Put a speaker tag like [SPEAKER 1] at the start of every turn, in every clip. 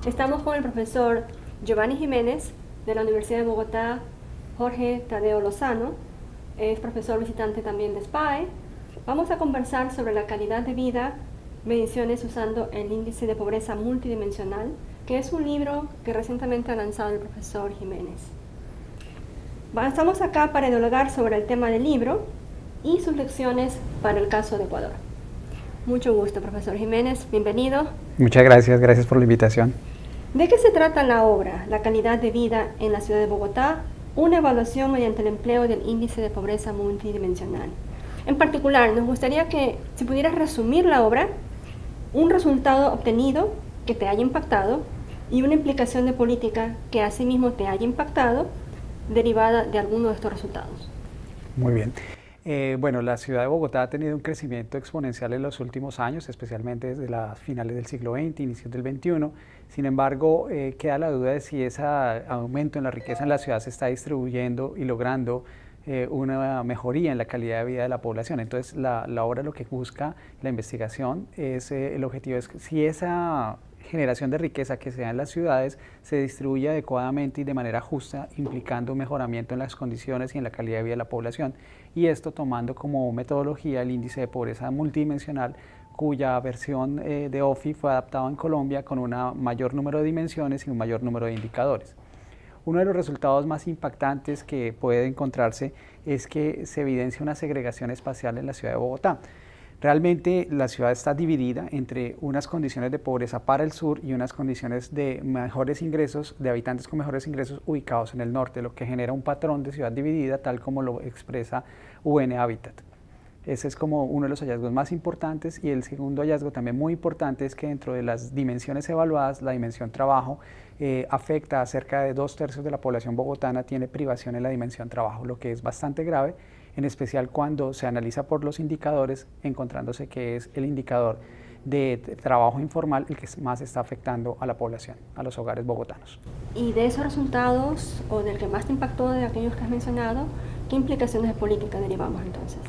[SPEAKER 1] Estamos con el profesor Giovanni Jiménez de la Universidad de Bogotá, Jorge Tadeo Lozano, es profesor visitante también de SPAE. Vamos a conversar sobre la calidad de vida, mediciones usando el índice de pobreza multidimensional, que es un libro que recientemente ha lanzado el profesor Jiménez. Estamos acá para dialogar sobre el tema del libro y sus lecciones para el caso de Ecuador. Mucho gusto, profesor Jiménez, bienvenido.
[SPEAKER 2] Muchas gracias, gracias por la invitación.
[SPEAKER 1] ¿De qué se trata la obra, La calidad de vida en la ciudad de Bogotá? Una evaluación mediante el empleo del índice de pobreza multidimensional. En particular, nos gustaría que, si pudieras resumir la obra, un resultado obtenido que te haya impactado y una implicación de política que asimismo te haya impactado, derivada de alguno de estos resultados.
[SPEAKER 2] Muy bien. Bueno, la ciudad de Bogotá ha tenido un crecimiento exponencial en los últimos años, especialmente desde las finales del siglo XX, inicios del XXI. Sin embargo, queda la duda de si ese aumento en la riqueza en la ciudad se está distribuyendo y logrando una mejoría en la calidad de vida de la población. Entonces, la obra lo que busca, la investigación, el objetivo es que si esa generación de riqueza que se da en las ciudades se distribuye adecuadamente y de manera justa, implicando un mejoramiento en las condiciones y en la calidad de vida de la población. Y esto tomando como metodología el índice de pobreza multidimensional, cuya versión de OFI fue adaptado en Colombia con un mayor número de dimensiones y un mayor número de indicadores. Uno de los resultados más impactantes que puede encontrarse es que se evidencia una segregación espacial en la ciudad de Bogotá. Realmente la ciudad está dividida entre unas condiciones de pobreza para el sur y unas condiciones de mejores ingresos, de habitantes con mejores ingresos ubicados en el norte, lo que genera un patrón de ciudad dividida tal como lo expresa UN Habitat. Ese es como uno de los hallazgos más importantes, y el segundo hallazgo también muy importante es que dentro de las dimensiones evaluadas, la dimensión trabajo afecta a cerca de 2/3 de la población bogotana, tiene privación en la dimensión trabajo, lo que es bastante grave, en especial cuando se analiza por los indicadores, encontrándose que es el indicador de trabajo informal el que más está afectando a la población, a los hogares bogotanos.
[SPEAKER 1] Y de esos resultados, o del que más te impactó de aquellos que has mencionado, ¿qué implicaciones de política derivamos entonces?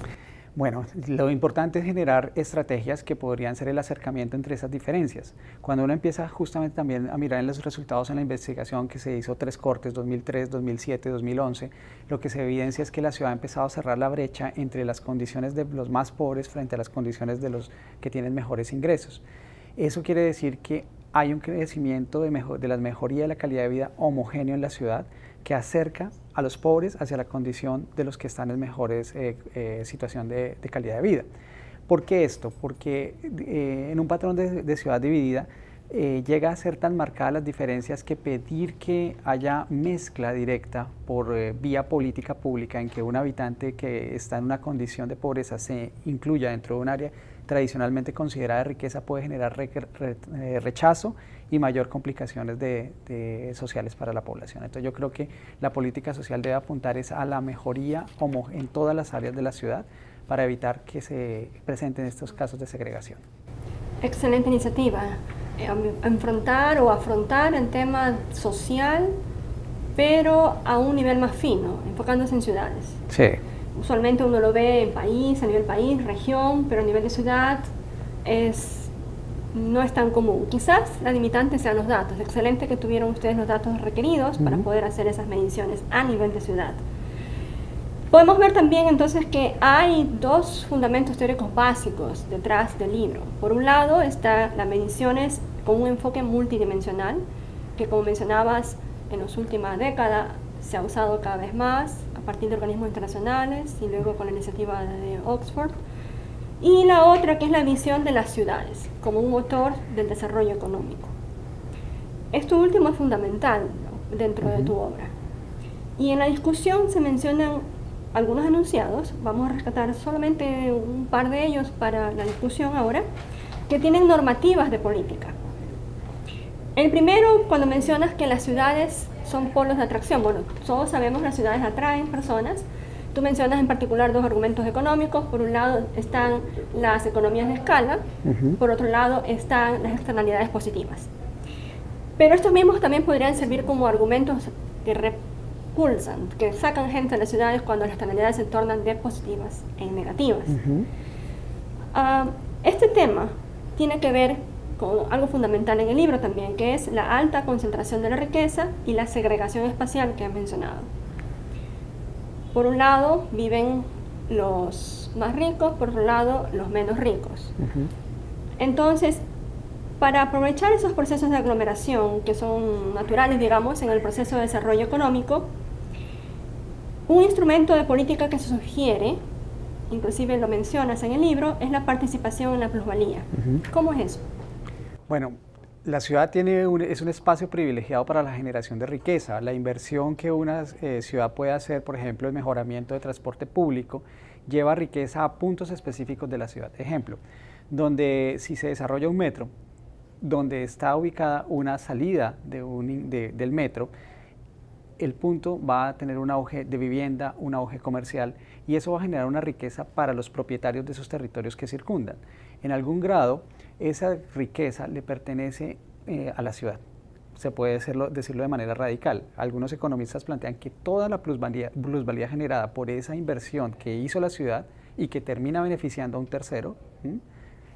[SPEAKER 2] Bueno, lo importante es generar estrategias que podrían ser el acercamiento entre esas diferencias. Cuando uno empieza justamente también a mirar en los resultados en la investigación que se hizo 3 cortes, 2003, 2007, 2011, lo que se evidencia es que la ciudad ha empezado a cerrar la brecha entre las condiciones de los más pobres frente a las condiciones de los que tienen mejores ingresos. Eso quiere decir que hay un crecimiento de la mejoría de la calidad de vida homogéneo en la ciudad, que acerca a los pobres hacia la condición de los que están en mejores situación de calidad de vida. ¿Por qué esto? Porque en un patrón de ciudad dividida llega a ser tan marcadas las diferencias que pedir que haya mezcla directa por vía política pública en que un habitante que está en una condición de pobreza se incluya dentro de un área tradicionalmente considerada de riqueza puede generar rechazo y mayor complicaciones sociales para la población. Entonces yo creo que la política social debe apuntar a la mejoría en todas las áreas de la ciudad para evitar que se presenten estos casos de segregación.
[SPEAKER 1] Excelente iniciativa. Afrontar el tema social, pero a un nivel más fino, enfocándose en ciudades.
[SPEAKER 2] Sí.
[SPEAKER 1] Usualmente uno lo ve en país, a nivel país, región, pero a nivel de ciudad no es tan común. Quizás la limitante sean los datos. Excelente que tuvieron ustedes los datos requeridos para poder hacer esas mediciones a nivel de ciudad. Podemos ver también entonces que hay 2 fundamentos teóricos básicos detrás del libro. Por un lado está las mediciones con un enfoque multidimensional, que como mencionabas en las últimas décadas se ha usado cada vez más a partir de organismos internacionales y luego con la iniciativa de Oxford. Y la otra, que es la visión de las ciudades como un motor del desarrollo económico. Esto último es fundamental, ¿no?, dentro de tu obra. Y en la discusión se mencionan algunos enunciados, vamos a rescatar solamente un par de ellos para la discusión ahora, que tienen normativas de política. El primero, cuando mencionas que las ciudades son polos de atracción. Bueno, todos sabemos que las ciudades atraen personas. Tú mencionas en particular 2 argumentos económicos. Por un lado están las economías de escala, por otro lado están las externalidades positivas. Pero estos mismos también podrían servir como argumentos que repulsan, que sacan gente de las ciudades cuando las externalidades se tornan de positivas en negativas. Este tema tiene que ver con algo fundamental en el libro también, que es la alta concentración de la riqueza y la segregación espacial que has mencionado. Por un lado viven los más ricos, por otro lado los menos ricos. Entonces, para aprovechar esos procesos de aglomeración que son naturales, digamos, en el proceso de desarrollo económico, un instrumento de política que se sugiere, inclusive lo mencionas en el libro, es la participación en la plusvalía. ¿Cómo es eso?
[SPEAKER 2] Bueno, la ciudad es un espacio privilegiado para la generación de riqueza. La inversión que una ciudad puede hacer, por ejemplo, el mejoramiento de transporte público, lleva riqueza a puntos específicos de la ciudad. Ejemplo, donde si se desarrolla un metro, donde está ubicada una salida del metro, el punto va a tener un auge de vivienda, un auge comercial, y eso va a generar una riqueza para los propietarios de esos territorios que circundan. En algún grado, esa riqueza le pertenece a la ciudad. Se puede decirlo de manera radical. Algunos economistas plantean que toda la plusvalía generada por esa inversión que hizo la ciudad y que termina beneficiando a un tercero,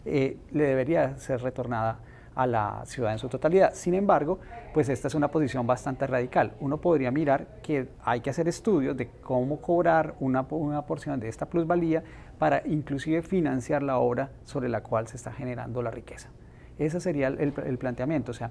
[SPEAKER 2] le debería ser retornada a la ciudad en su totalidad. Sin embargo, pues esta es una posición bastante radical. Uno podría mirar que hay que hacer estudios de cómo cobrar una porción de esta plusvalía para inclusive financiar la obra sobre la cual se está generando la riqueza. Ese sería el planteamiento. O sea,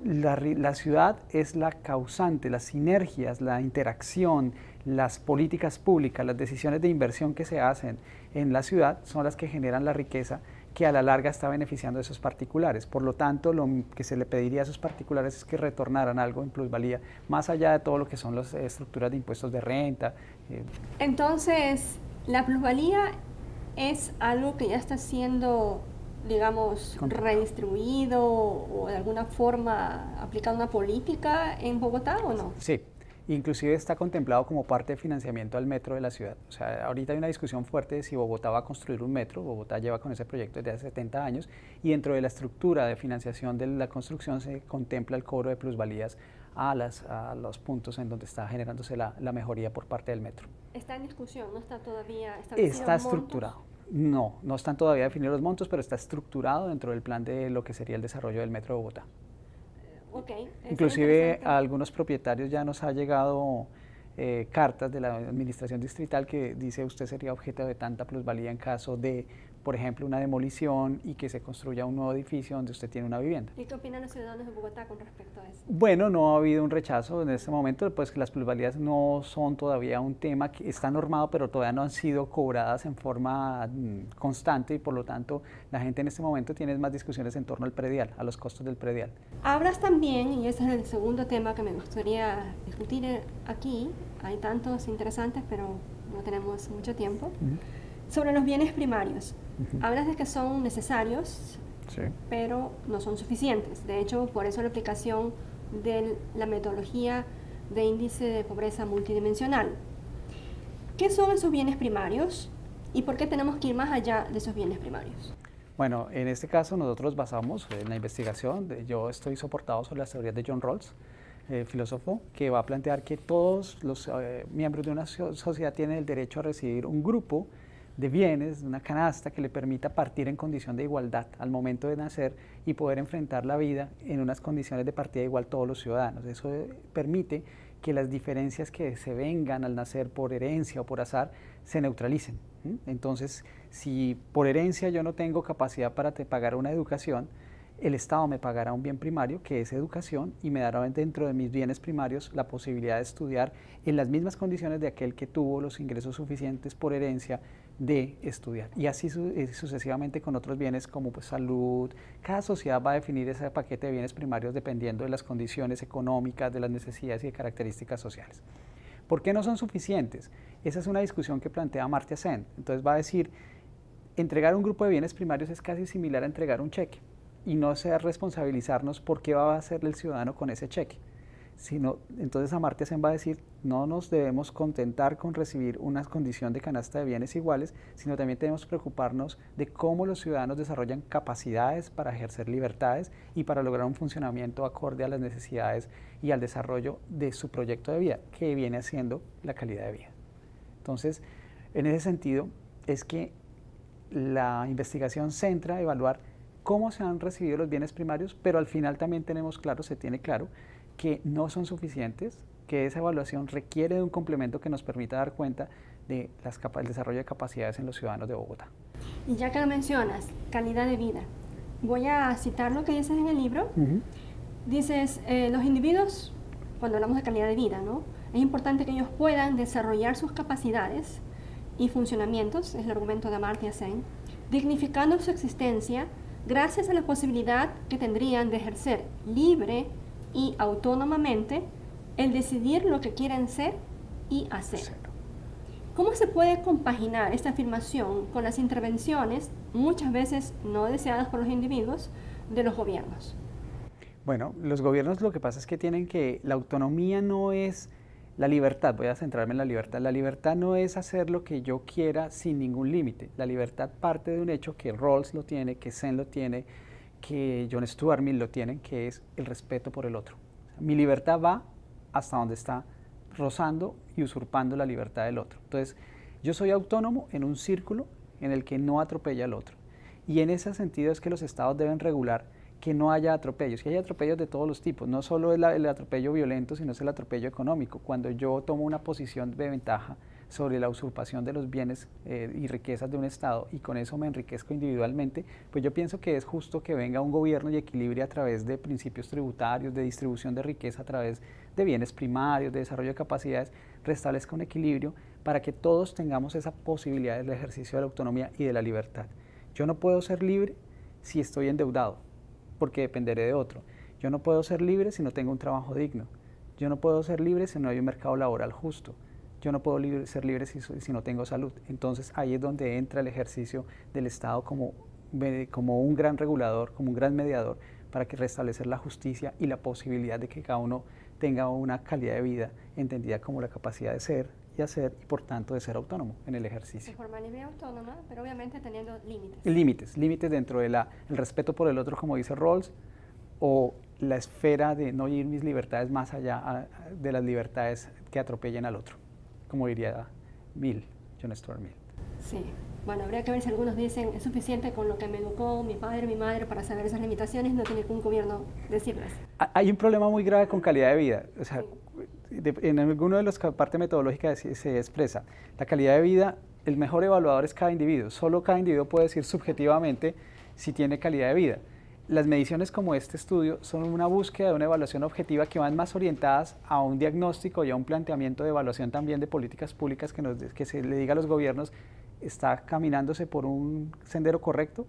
[SPEAKER 2] la ciudad es la causante, las sinergias, la interacción, las políticas públicas, las decisiones de inversión que se hacen en la ciudad son las que generan la riqueza que a la larga está beneficiando a esos particulares. Por lo tanto, lo que se le pediría a esos particulares es que retornaran algo en plusvalía, más allá de todo lo que son las estructuras de impuestos de renta.
[SPEAKER 1] Entonces, la plusvalía es algo que ya está siendo, digamos, redistribuido o de alguna forma aplicando una política en Bogotá, ¿o no?
[SPEAKER 2] Sí. Inclusive está contemplado como parte de financiamiento al metro de la ciudad. O sea, ahorita hay una discusión fuerte de si Bogotá va a construir un metro. Bogotá lleva con ese proyecto desde hace 70 años y dentro de la estructura de financiación de la construcción se contempla el cobro de plusvalías a los puntos en donde está generándose la mejoría por parte del metro.
[SPEAKER 1] ¿Está en discusión? ¿No está todavía establecido?
[SPEAKER 2] Está estructurado. No están todavía definidos los montos, pero está estructurado dentro del plan de lo que sería el desarrollo del metro de Bogotá.
[SPEAKER 1] Okay,
[SPEAKER 2] inclusive a algunos propietarios ya nos ha llegado cartas de la administración distrital que dice usted sería objeto de tanta plusvalía en caso de, por ejemplo, una demolición y que se construya un nuevo edificio donde usted tiene una vivienda.
[SPEAKER 1] ¿Y qué opinan los ciudadanos de Bogotá con respecto a eso?
[SPEAKER 2] Bueno, no ha habido un rechazo en este momento, pues que las plusvalías no son todavía un tema que está normado, pero todavía no han sido cobradas en forma constante y por lo tanto la gente en este momento tiene más discusiones en torno al predial, a los costos del predial.
[SPEAKER 1] Hablas también, y ese es el segundo tema que me gustaría discutir aquí, hay tantos interesantes, pero no tenemos mucho tiempo, sobre los bienes primarios. Hablas de que son necesarios, sí, pero no son suficientes. De hecho, por eso la aplicación de la metodología de índice de pobreza multidimensional. ¿Qué son esos bienes primarios y por qué tenemos que ir más allá de esos bienes primarios?
[SPEAKER 2] Bueno, en este caso nosotros basamos en la investigación, yo estoy soportado sobre las teorías de John Rawls, filósofo, que va a plantear que todos los miembros de una sociedad tienen el derecho a recibir un grupo de bienes, una canasta que le permita partir en condición de igualdad al momento de nacer y poder enfrentar la vida en unas condiciones de partida igual todos los ciudadanos. Eso permite que las diferencias que se vengan al nacer por herencia o por azar se neutralicen. Entonces, si por herencia yo no tengo capacidad para pagar una educación, el Estado me pagará un bien primario, que es educación, y me dará dentro de mis bienes primarios la posibilidad de estudiar en las mismas condiciones de aquel que tuvo los ingresos suficientes por herencia de estudiar. Y así sucesivamente con otros bienes como pues, salud. Cada sociedad va a definir ese paquete de bienes primarios dependiendo de las condiciones económicas, de las necesidades y de características sociales. ¿Por qué no son suficientes? Esa es una discusión que plantea Amartya Sen. Entonces va a decir, entregar un grupo de bienes primarios es casi similar a entregar un cheque. Y no sea responsabilizarnos por qué va a hacer el ciudadano con ese cheque. Entonces Amartya Sen va a decir, no nos debemos contentar con recibir una condición de canasta de bienes iguales, sino también debemos preocuparnos de cómo los ciudadanos desarrollan capacidades para ejercer libertades y para lograr un funcionamiento acorde a las necesidades y al desarrollo de su proyecto de vida, que viene siendo la calidad de vida. Entonces, en ese sentido, es que la investigación centra evaluar cómo se han recibido los bienes primarios, pero al final también tenemos claro, se tiene claro, que no son suficientes, que esa evaluación requiere de un complemento que nos permita dar cuenta de el desarrollo de capacidades en los ciudadanos de Bogotá.
[SPEAKER 1] Y ya que lo mencionas, calidad de vida, voy a citar lo que dices en el libro. Dices, los individuos, cuando hablamos de calidad de vida, ¿no? Es importante que ellos puedan desarrollar sus capacidades y funcionamientos, es el argumento de Amartya Sen, dignificando su existencia gracias a la posibilidad que tendrían de ejercer libre y autónomamente el decidir lo que quieren ser y hacer. ¿Cómo se puede compaginar esta afirmación con las intervenciones, muchas veces no deseadas por los individuos, de los gobiernos?
[SPEAKER 2] Bueno, los gobiernos lo que pasa es que tienen que, la autonomía no es la libertad, voy a centrarme en la libertad no es hacer lo que yo quiera sin ningún límite, la libertad parte de un hecho que Rawls lo tiene, que Sen lo tiene, que John Stuart Mill lo tienen, que es el respeto por el otro. Mi libertad va hasta donde está rozando y usurpando la libertad del otro. Entonces, yo soy autónomo en un círculo en el que no atropella al otro. Y en ese sentido es que los estados deben regular que no haya atropellos, que haya atropellos de todos los tipos, no solo el atropello violento, sino es el atropello económico. Cuando yo tomo una posición de ventaja sobre la usurpación de los bienes y riquezas de un Estado y con eso me enriquezco individualmente, pues yo pienso que es justo que venga un gobierno y equilibre a través de principios tributarios, de distribución de riqueza a través de bienes primarios, de desarrollo de capacidades, restablezca un equilibrio para que todos tengamos esa posibilidad del ejercicio de la autonomía y de la libertad. Yo no puedo ser libre si estoy endeudado, porque dependeré de otro. Yo no puedo ser libre si no tengo un trabajo digno. Yo no puedo ser libre si no hay un mercado laboral justo. Yo no puedo ser libre si no tengo salud. Entonces ahí es donde entra el ejercicio del Estado como un gran regulador, como un gran mediador para que restablecer la justicia y la posibilidad de que cada uno tenga una calidad de vida entendida como la capacidad de ser y hacer y por tanto de ser autónomo en el ejercicio.
[SPEAKER 1] De forma libre y autónoma, pero obviamente teniendo límites.
[SPEAKER 2] Límites dentro de el respeto por el otro, como dice Rawls, o la esfera de no ir mis libertades más allá de las libertades que atropellen al otro, como diría John Stuart Mill.
[SPEAKER 1] Sí, bueno, habría que ver si algunos dicen es suficiente con lo que me educó mi padre, mi madre para saber esas limitaciones, no tiene que un gobierno decirles.
[SPEAKER 2] Hay un problema muy grave con calidad de vida, o sea, en alguno de los parte metodológica se expresa, la calidad de vida, el mejor evaluador es cada individuo, solo cada individuo puede decir subjetivamente si tiene calidad de vida. Las mediciones como este estudio son una búsqueda de una evaluación objetiva que van más orientadas a un diagnóstico y a un planteamiento de evaluación también de políticas públicas que se le diga a los gobiernos está caminándose por un sendero correcto,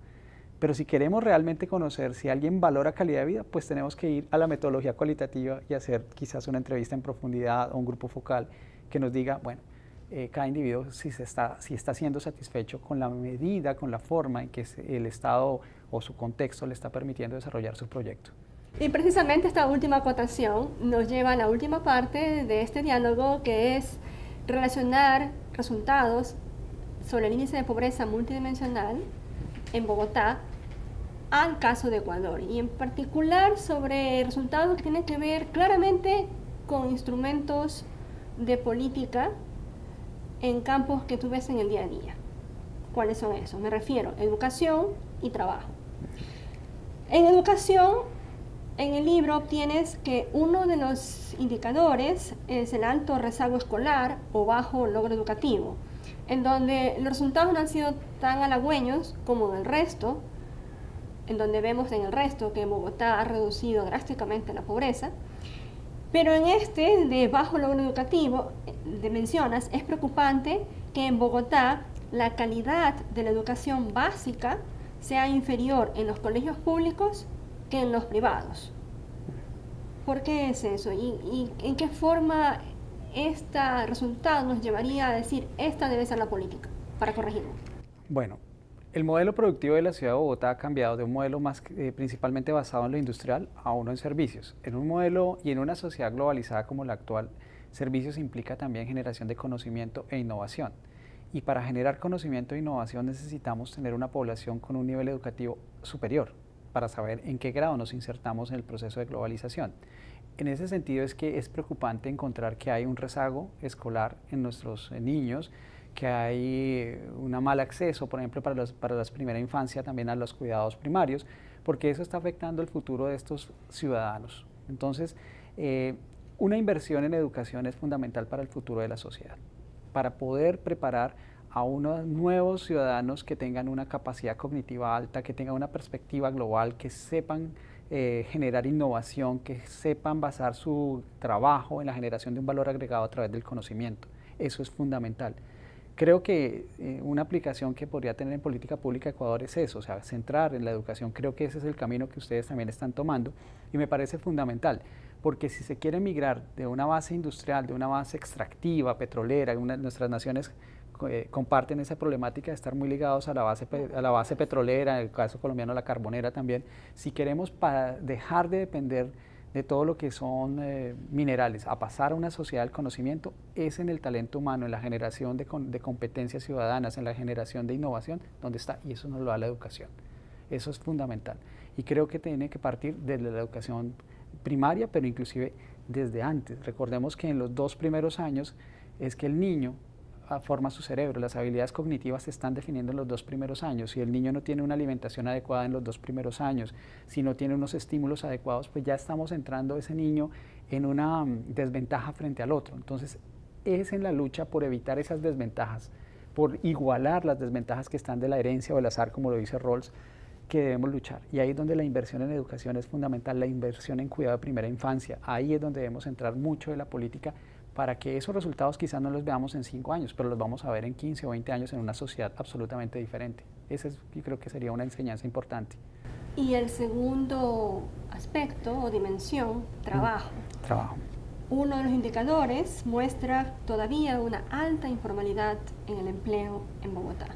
[SPEAKER 2] pero si queremos realmente conocer si alguien valora calidad de vida, pues tenemos que ir a la metodología cualitativa y hacer quizás una entrevista en profundidad o un grupo focal que nos diga, bueno, cada individuo si está siendo satisfecho con la medida, con la forma en que el Estado o su contexto le está permitiendo desarrollar su proyecto.
[SPEAKER 1] Y precisamente esta última acotación nos lleva a la última parte de este diálogo, que es relacionar resultados sobre el índice de pobreza multidimensional en Bogotá al caso de Ecuador, y en particular sobre resultados que tienen que ver claramente con instrumentos de política en campos que tú ves en el día a día. ¿Cuáles son esos? Me refiero a educación y trabajo. En educación, en el libro obtienes que uno de los indicadores es el alto rezago escolar o bajo logro educativo, en donde los resultados no han sido tan halagüeños como en el resto, en donde vemos en el resto que Bogotá ha reducido drásticamente la pobreza, pero en este de bajo logro educativo, mencionas, es preocupante que en Bogotá la calidad de la educación básica sea inferior en los colegios públicos que en los privados. ¿Por qué es eso? ¿Y en qué forma este resultado nos llevaría a decir esta debe ser la política para corregirlo?
[SPEAKER 2] Bueno, el modelo productivo de la ciudad de Bogotá ha cambiado de un modelo más principalmente basado en lo industrial a uno en servicios. En un modelo y en una sociedad globalizada como la actual, servicios implica también generación de conocimiento e innovación. Y para generar conocimiento e innovación necesitamos tener una población con un nivel educativo superior para saber en qué grado nos insertamos en el proceso de globalización. En ese sentido es que es preocupante encontrar que hay un rezago escolar en nuestros niños, que hay un mal acceso, por ejemplo, para la primera infancia también a los cuidados primarios, porque eso está afectando el futuro de estos ciudadanos. Entonces, una inversión en educación es fundamental para el futuro de la sociedad, para poder preparar a unos nuevos ciudadanos que tengan una capacidad cognitiva alta, que tengan una perspectiva global, que sepan generar innovación, que sepan basar su trabajo en la generación de un valor agregado a través del conocimiento. Eso es fundamental. Creo que una aplicación que podría tener en política pública Ecuador es eso, o sea, centrar en la educación. Creo que ese es el camino que ustedes también están tomando y me parece fundamental, porque si se quiere migrar de una base industrial, de una base extractiva, petrolera, nuestras naciones comparten esa problemática de estar muy ligados a la base petrolera, en el caso colombiano la carbonera también. Si queremos dejar de depender de todo lo que son minerales, a pasar a una sociedad del conocimiento, es en el talento humano, en la generación de competencias ciudadanas, en la generación de innovación, donde está, y eso nos lo da la educación. Eso es fundamental. Y creo que tiene que partir desde la educación primaria, pero inclusive desde antes. Recordemos que en los 2 primeros años es que el niño forma su cerebro, las habilidades cognitivas se están definiendo en los 2 primeros años. Si el niño no tiene una alimentación adecuada en los 2 primeros años, si no tiene unos estímulos adecuados, pues ya estamos entrando ese niño en una desventaja frente al otro. Entonces es en la lucha por evitar esas desventajas, por igualar las desventajas que están de la herencia o el azar, como lo dice Rawls, que debemos luchar. Y ahí es donde la inversión en educación es fundamental, la inversión en cuidado de primera infancia. Ahí es donde debemos entrar mucho de la política, para que esos resultados quizás no los veamos en 5 años, pero los vamos a ver en 15 o 20 años en una sociedad absolutamente diferente. Ese yo creo que sería una enseñanza importante.
[SPEAKER 1] Y el segundo aspecto o dimensión, trabajo.
[SPEAKER 2] Trabajo.
[SPEAKER 1] Uno de los indicadores muestra todavía una alta informalidad en el empleo en Bogotá,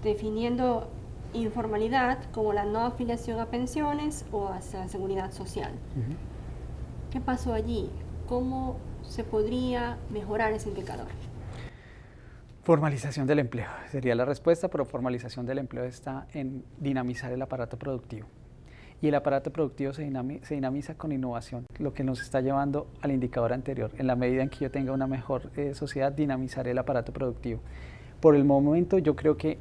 [SPEAKER 1] definiendo informalidad como la no afiliación a pensiones o a la seguridad social. ¿Qué pasó allí? ¿Cómo se podría mejorar ese indicador?
[SPEAKER 2] Formalización del empleo sería la respuesta, pero formalización del empleo está en dinamizar el aparato productivo. Y el aparato productivo se dinamiza con innovación, lo que nos está llevando al indicador anterior. En la medida en que yo tenga una mejor sociedad, dinamizaré el aparato productivo. Por el momento yo creo que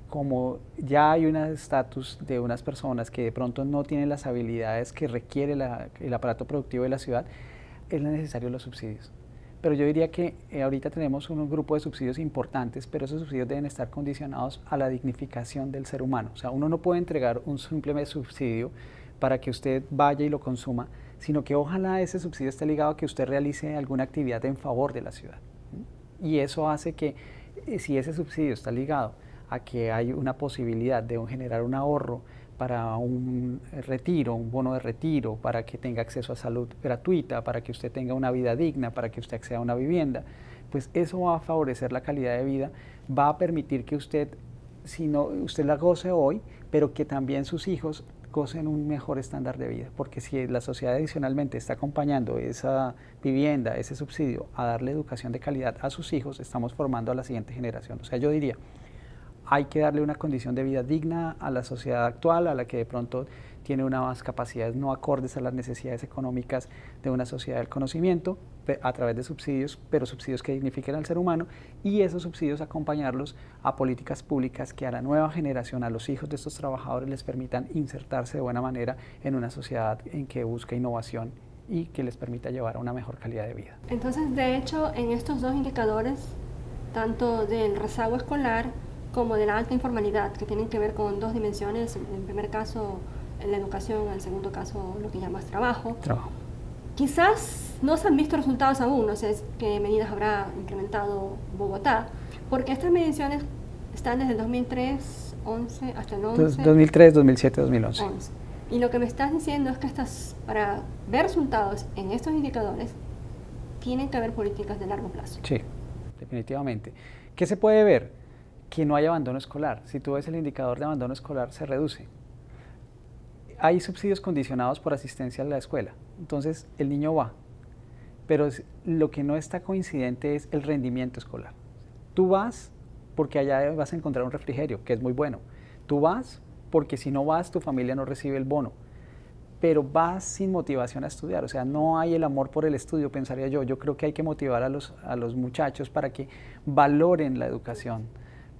[SPEAKER 2] como ya hay un estatus de unas personas que de pronto no tienen las habilidades que requiere el aparato productivo de la ciudad, es necesario los subsidios. Pero yo diría que ahorita tenemos un grupo de subsidios importantes, pero esos subsidios deben estar condicionados a la dignificación del ser humano. O sea, uno no puede entregar un simple subsidio para que usted vaya y lo consuma, sino que ojalá ese subsidio esté ligado a que usted realice alguna actividad en favor de la ciudad. Y eso hace que, si ese subsidio está ligado a que hay una posibilidad de generar un ahorro para un retiro, un bono de retiro, para que tenga acceso a salud gratuita, para que usted tenga una vida digna, para que usted acceda a una vivienda, pues eso va a favorecer la calidad de vida, va a permitir que usted, si no, usted la goce hoy, pero que también sus hijos gocen un mejor estándar de vida, porque si la sociedad adicionalmente está acompañando esa vivienda, ese subsidio, a darle educación de calidad a sus hijos, estamos formando a la siguiente generación. O sea, yo diría, hay que darle una condición de vida digna a la sociedad actual, a la que de pronto tiene unas capacidades no acordes a las necesidades económicas de una sociedad del conocimiento, a través de subsidios, pero subsidios que dignifiquen al ser humano, y esos subsidios acompañarlos a políticas públicas que a la nueva generación, a los hijos de estos trabajadores, les permitan insertarse de buena manera en una sociedad en que busca innovación y que les permita llevar a una mejor calidad de vida.
[SPEAKER 1] Entonces, de hecho, en estos 2 indicadores, tanto del rezago escolar como de la alta informalidad, que tienen que ver con 2 dimensiones, en el primer caso la educación, en el segundo caso lo que llamas trabajo. Quizás no se han visto resultados aún, no sé qué medidas habrá implementado Bogotá, porque estas mediciones están desde el 2003, 11 hasta el 11.
[SPEAKER 2] 2003, 2007, 2011.
[SPEAKER 1] 11. Y lo que me estás diciendo es que para ver resultados en estos indicadores, tienen que haber políticas de largo plazo.
[SPEAKER 2] Sí, definitivamente. ¿Qué se puede ver? Que no hay abandono escolar. Si tú ves el indicador de abandono escolar, se reduce. Hay subsidios condicionados por asistencia a la escuela, entonces el niño va, pero lo que no está coincidente es el rendimiento escolar. Tú vas porque allá vas a encontrar un refrigerio, que es muy bueno. Tú vas porque si no vas, tu familia no recibe el bono, pero vas sin motivación a estudiar, o sea, no hay el amor por el estudio, pensaría yo. Yo creo que hay que motivar a los muchachos para que valoren la educación,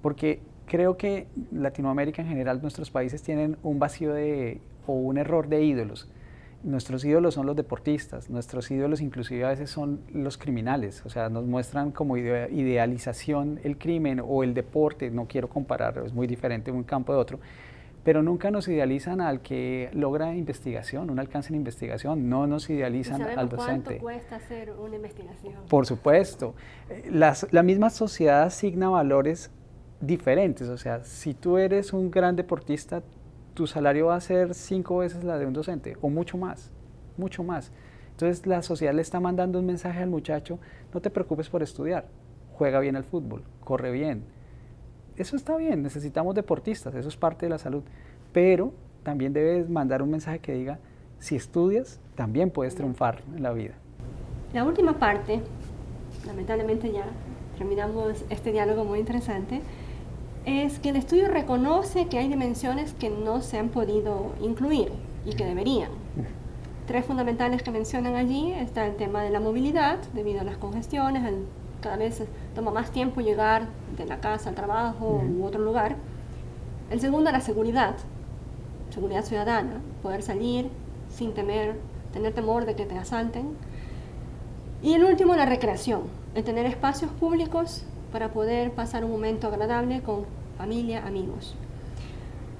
[SPEAKER 2] porque Creo que Latinoamérica en general, nuestros países tienen un vacío o un error de ídolos. Nuestros ídolos son los deportistas, nuestros ídolos inclusive a veces son los criminales, o sea, nos muestran como idealización el crimen o el deporte, no quiero comparar, es muy diferente un campo de otro, pero nunca nos idealizan al que logra investigación, un alcance en investigación, no nos idealizan al docente.
[SPEAKER 1] ¿Cuánto cuesta hacer una investigación?
[SPEAKER 2] Por supuesto, la misma sociedad asigna valores diferentes, o sea, si tú eres un gran deportista, tu salario va a ser 5 veces la de un docente, o mucho más, mucho más. Entonces la sociedad le está mandando un mensaje al muchacho, no te preocupes por estudiar, juega bien al fútbol, corre bien. Eso está bien, necesitamos deportistas, eso es parte de la salud, pero también debes mandar un mensaje que diga, si estudias, también puedes triunfar en la vida.
[SPEAKER 1] La última parte, lamentablemente ya terminamos este diálogo muy interesante, es que el estudio reconoce que hay dimensiones que no se han podido incluir y que deberían. 3 fundamentales que mencionan allí está el tema de la movilidad, debido a las congestiones, cada vez toma más tiempo llegar de la casa al trabajo u otro lugar. El segundo, la seguridad ciudadana, poder salir sin tener temor de que te asalten. Y el último, la recreación, el tener espacios públicos para poder pasar un momento agradable con familia, amigos.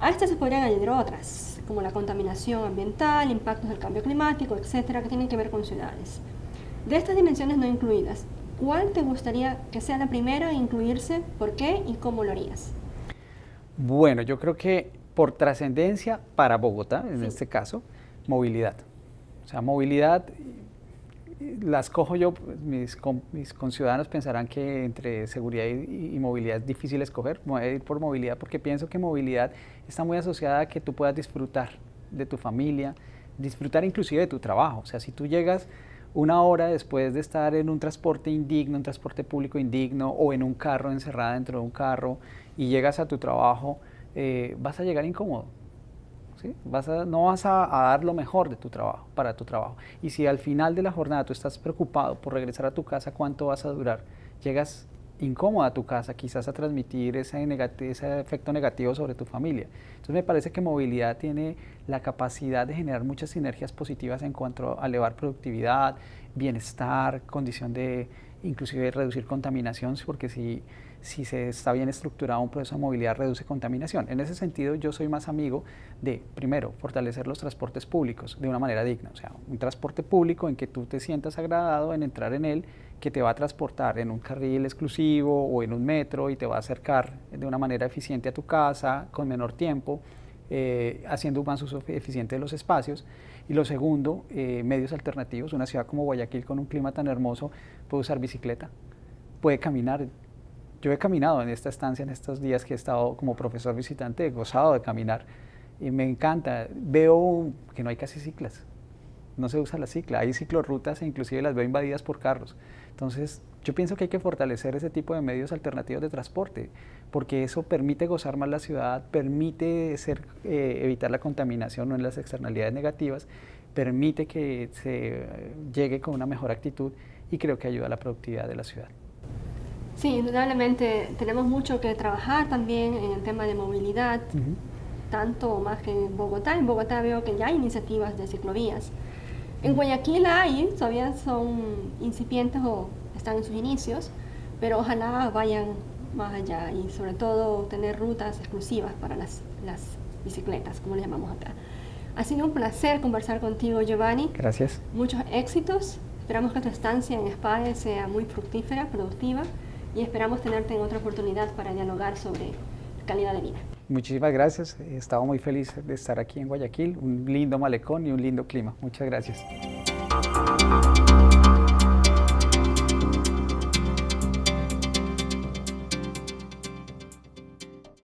[SPEAKER 1] A estas se podrían añadir otras, como la contaminación ambiental, impactos del cambio climático, etcétera, que tienen que ver con ciudades. De estas dimensiones no incluidas, ¿cuál te gustaría que sea la primera a incluirse? ¿Por qué? ¿Y cómo lo harías?
[SPEAKER 2] Bueno, yo creo que por trascendencia para Bogotá, en este caso, movilidad. O sea, movilidad las cojo yo, mis conciudadanos pensarán que entre seguridad y movilidad es difícil escoger. Me voy a ir por movilidad porque pienso que movilidad está muy asociada a que tú puedas disfrutar de tu familia, disfrutar inclusive de tu trabajo. O sea, si tú llegas 1 hora después de estar en un transporte indigno, un transporte público indigno o en un carro encerrada dentro de un carro y llegas a tu trabajo, vas a llegar incómodo. ¿Sí? No vas a dar lo mejor de tu trabajo, para tu trabajo. Y si al final de la jornada tú estás preocupado por regresar a tu casa, ¿cuánto vas a durar? Llegas incómodo a tu casa, quizás a transmitir ese efecto negativo sobre tu familia. Entonces me parece que movilidad tiene la capacidad de generar muchas sinergias positivas en cuanto a elevar productividad, bienestar, condición de inclusive reducir contaminación, porque si se está bien estructurado un proceso de movilidad, reduce contaminación. En ese sentido, yo soy más amigo de, primero, fortalecer los transportes públicos de una manera digna. O sea, un transporte público en que tú te sientas agradado en entrar en él, que te va a transportar en un carril exclusivo o en un metro y te va a acercar de una manera eficiente a tu casa, con menor tiempo, haciendo más uso eficiente de los espacios. Y lo segundo, medios alternativos. Una ciudad como Guayaquil, con un clima tan hermoso, puede usar bicicleta, puede caminar. Yo he caminado en esta estancia, en estos días que he estado como profesor visitante, he gozado de caminar y me encanta. Veo que no hay casi ciclas, no se usa la cicla, hay ciclorrutas e inclusive las veo invadidas por carros. Entonces, yo pienso que hay que fortalecer ese tipo de medios alternativos de transporte, porque eso permite gozar más la ciudad, permite evitar la contaminación o las externalidades negativas, permite que se llegue con una mejor actitud y creo que ayuda a la productividad de la ciudad.
[SPEAKER 1] Sí, indudablemente tenemos mucho que trabajar también en el tema de movilidad, tanto o más que en Bogotá. En Bogotá veo que ya hay iniciativas de ciclovías. En Guayaquil hay, todavía son incipientes o están en sus inicios, pero ojalá vayan más allá y sobre todo tener rutas exclusivas para las bicicletas, como le llamamos acá. Ha sido un placer conversar contigo, Giovanni.
[SPEAKER 2] Gracias.
[SPEAKER 1] Muchos éxitos. Esperamos que tu estancia en SPAE sea muy fructífera, productiva, y esperamos tenerte en otra oportunidad para dialogar sobre calidad de vida.
[SPEAKER 2] Muchísimas gracias, he estado muy feliz de estar aquí en Guayaquil, un lindo malecón y un lindo clima. Muchas gracias.